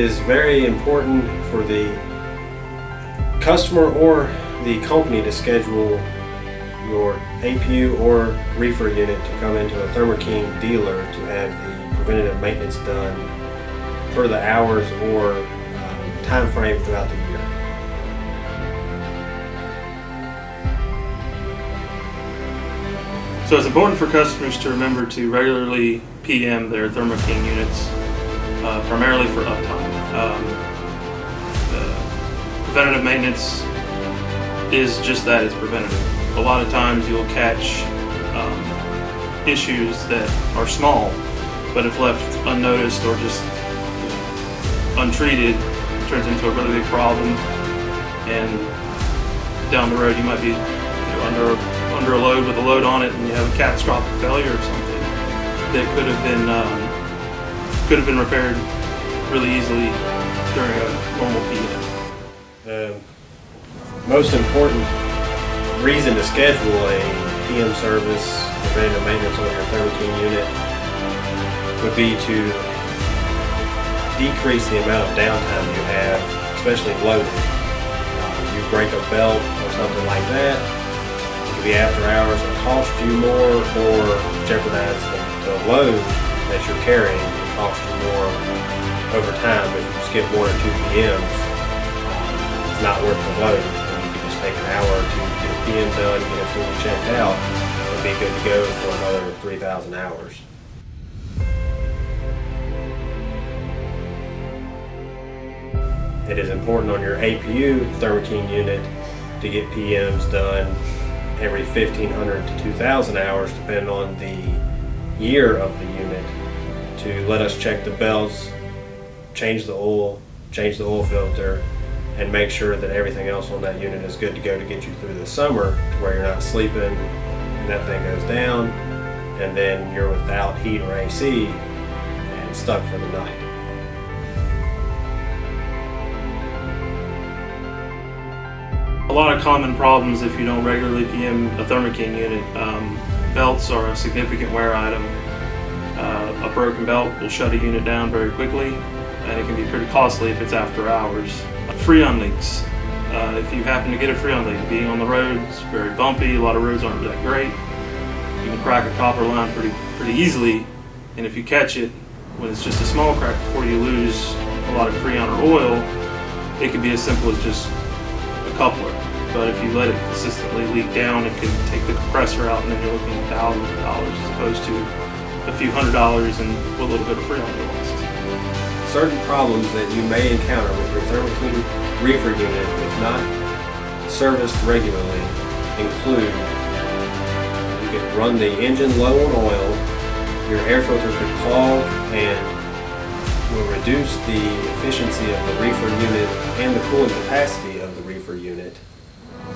is very important for the customer or the company to schedule your APU or reefer unit to come into a Thermo King dealer to have the preventative maintenance done per the hours or time frame throughout the year. So it's important for customers to remember to regularly PM their Thermo King units, primarily for uptime. Preventative maintenance is just that, it's preventative. A lot of times you'll catch issues that are small, but if left unnoticed or just untreated, it turns into a really big problem, and down the road you might be under a load with a load on it and you have a catastrophic failure or something that could have been repaired really easily during a normal PM. The most important reason to schedule a PM service, preventative maintenance on your Thermo King unit, would be to decrease the amount of downtime you have, especially loading. You break a belt or something like that, it could be after hours and cost you more, or jeopardize the load that you're carrying and cost you more over time. If you skip 1 or 2 PMs, it's not worth the load. You can just take an hour or two to get a PM done, get it fully checked out, and be good to go for another 3,000 hours. It is important on your APU Thermo King unit to get PMs done every 1,500 to 2,000 hours, depending on the year of the unit, to let us check the belts, change the oil filter, and make sure that everything else on that unit is good to go to get you through the summer, to where you're not sleeping and that thing goes down, and then you're without heat or AC and stuck for the night. A lot of common problems if you don't regularly PM a Thermo King unit. Belts are a significant wear item. A broken belt will shut a unit down very quickly, and it can be pretty costly if it's after hours. Freon leaks. If you happen to get a freon leak, being on the road, it's very bumpy, a lot of roads aren't that great. You can crack a copper line pretty easily, and if you catch it when it's just a small crack before you lose a lot of freon or oil, it can be as simple as just a coupler. But if you let it consistently leak down, it can take the compressor out, and then you're looking at thousands of dollars as opposed to a few $100s and a little bit of freon lost. Certain problems that you may encounter with your Thermo King reefer unit, if not serviced regularly, include: you could run the engine low on oil, your air filter could clog and will reduce the efficiency of the reefer unit and the cooling capacity of the reefer unit.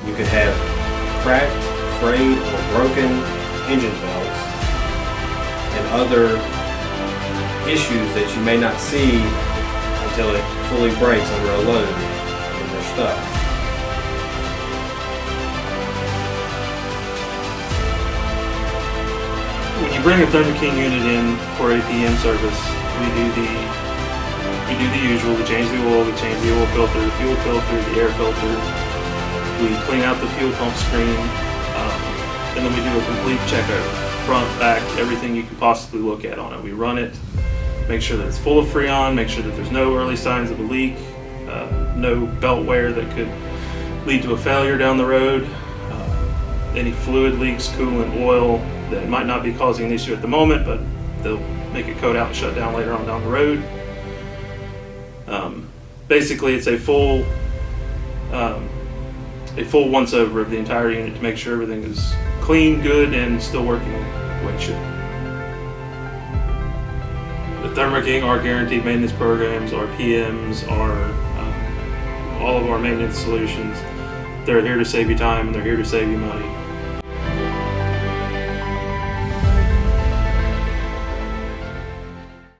You could have cracked, frayed, or broken engine belts and other issues that you may not see until it fully breaks under a load and you're stuck. When you bring a Thermo King unit in for a PM service, we do the usual. We change the oil, we change the oil filter, the fuel filter, the air filter. We clean out the fuel pump screen, and then we do a complete checkover. Front, back, everything you could possibly look at on it. We run it, make sure that it's full of freon, make sure that there's no early signs of a leak, no belt wear that could lead to a failure down the road, any fluid leaks, coolant, oil that might not be causing an issue at the moment, but they'll make it coat out and shut down later on down the road. Basically, it's a full once over of the entire unit to make sure everything is clean, good, and still working the way it should. The Thermo King, our guaranteed maintenance programs, our PMs, all of our maintenance solutions, they're here to save you time and they're here to save you money.